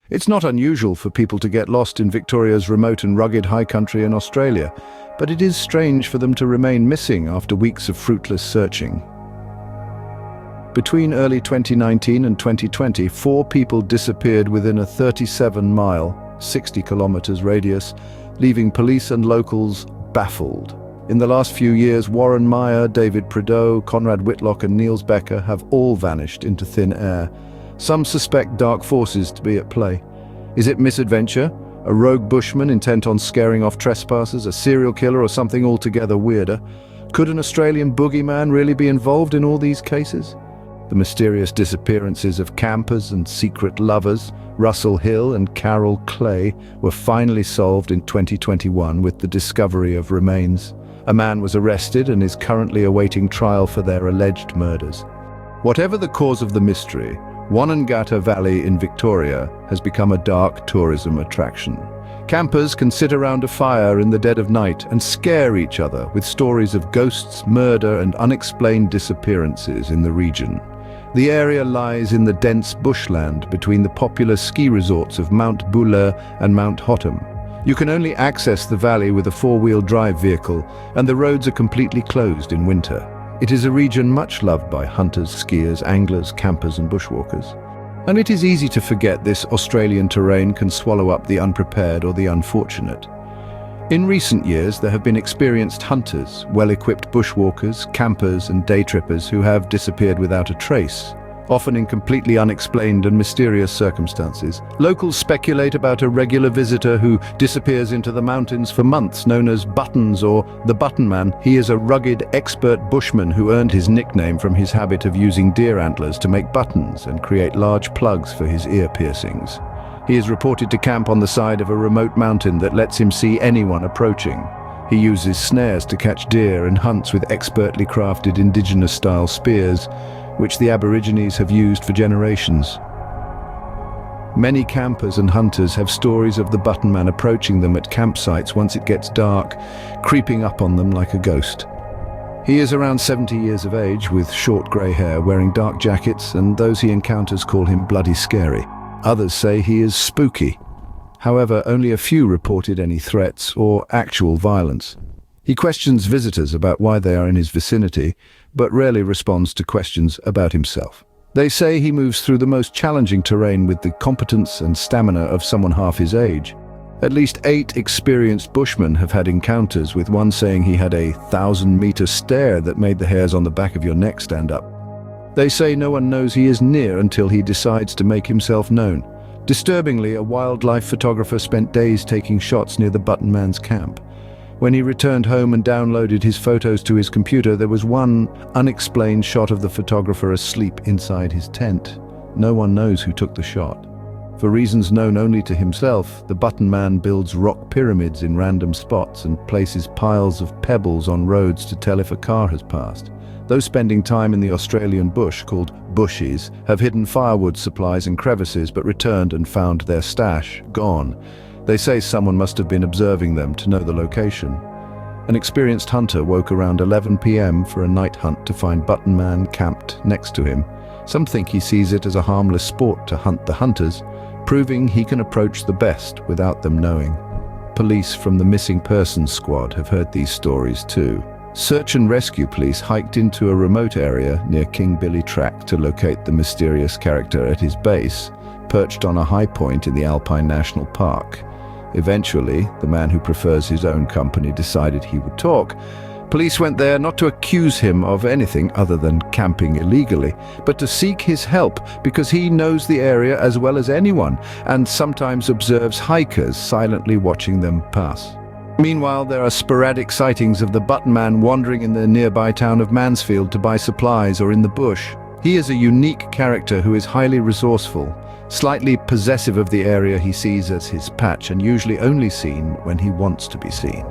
It's not unusual for people to get lost in Victoria's remote and rugged high country in Australia, but it is strange for them to remain missing after weeks of fruitless searching. Between early 2019 and 2020, 4 people disappeared within a 37-mile, 60 kilometers radius, leaving police and locals baffled. In the last few years, Warren Meyer, David Prideaux, Conrad Whitlock and Niels Becker have all vanished into thin air. Some suspect dark forces to be at play. Is it misadventure? A rogue bushman intent on scaring off trespassers? A serial killer, or something altogether weirder? Could an Australian boogeyman really be involved in all these cases? The mysterious disappearances of campers and secret lovers, Russell Hill and Carol Clay, were finally solved in 2021 with the discovery of remains. A man was arrested and is currently awaiting trial for their alleged murders. Whatever the cause of the mystery, Wanangata Valley in Victoria has become a dark tourism attraction. Campers can sit around a fire in the dead of night and scare each other with stories of ghosts, murder and unexplained disappearances in the region. The area lies in the dense bushland between the popular ski resorts of Mount Buller and Mount Hotham. You can only access the valley with a 4-wheel drive vehicle, and the roads are completely closed in winter. It is a region much loved by hunters, skiers, anglers, campers and bushwalkers. And it is easy to forget this Australian terrain can swallow up the unprepared or the unfortunate. In recent years, there have been experienced hunters, well-equipped bushwalkers, campers and day trippers who have disappeared without a trace, often in completely unexplained and mysterious circumstances. Locals speculate about a regular visitor who disappears into the mountains for months, known as Buttons or the Button Man. He is a rugged, expert bushman who earned his nickname from his habit of using deer antlers to make buttons and create large plugs for his ear piercings. He is reported to camp on the side of a remote mountain that lets him see anyone approaching. He uses snares to catch deer and hunts with expertly crafted indigenous-style spears, which the Aborigines have used for generations. Many campers and hunters have stories of the Button Man approaching them at campsites once it gets dark, creeping up on them like a ghost. He is around 70 years of age, with short grey hair, wearing dark jackets, and those he encounters call him bloody scary. Others say he is spooky. However, only a few reported any threats or actual violence. He questions visitors about why they are in his vicinity, but rarely responds to questions about himself. They say he moves through the most challenging terrain with the competence and stamina of someone half his age. At least 8 experienced bushmen have had encounters, with one saying he had a 1,000-meter stare that made the hairs on the back of your neck stand up. They say no one knows he is near until he decides to make himself known. Disturbingly, a wildlife photographer spent days taking shots near the Button Man's camp. When he returned home and downloaded his photos to his computer, there was one unexplained shot of the photographer asleep inside his tent. No one knows who took the shot. For reasons known only to himself, the Button Man builds rock pyramids in random spots and places piles of pebbles on roads to tell if a car has passed. Those spending time in the Australian bush, called bushies, have hidden firewood supplies in crevices but returned and found their stash gone. They say someone must have been observing them to know the location. An experienced hunter woke around 11 p.m. for a night hunt to find Button Man camped next to him. Some think he sees it as a harmless sport to hunt the hunters, proving he can approach the best without them knowing. Police from the Missing Persons Squad have heard these stories too. Search and rescue police hiked into a remote area near King Billy Track to locate the mysterious character at his base, perched on a high point in the Alpine National Park. Eventually, the man who prefers his own company decided he would talk. Police went there not to accuse him of anything other than camping illegally, but to seek his help because he knows the area as well as anyone and sometimes observes hikers silently watching them pass. Meanwhile, there are sporadic sightings of the Button Man wandering in the nearby town of Mansfield to buy supplies or in the bush. He is a unique character who is highly resourceful, slightly possessive of the area he sees as his patch and usually only seen when he wants to be seen.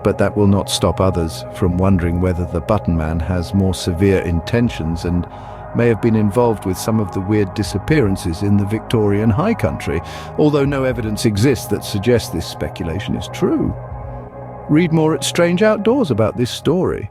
But that will not stop others from wondering whether the Button Man has more severe intentions and may have been involved with some of the weird disappearances in the Victorian high country, although no evidence exists that suggests this speculation is true. Read more at Strange Outdoors about this story.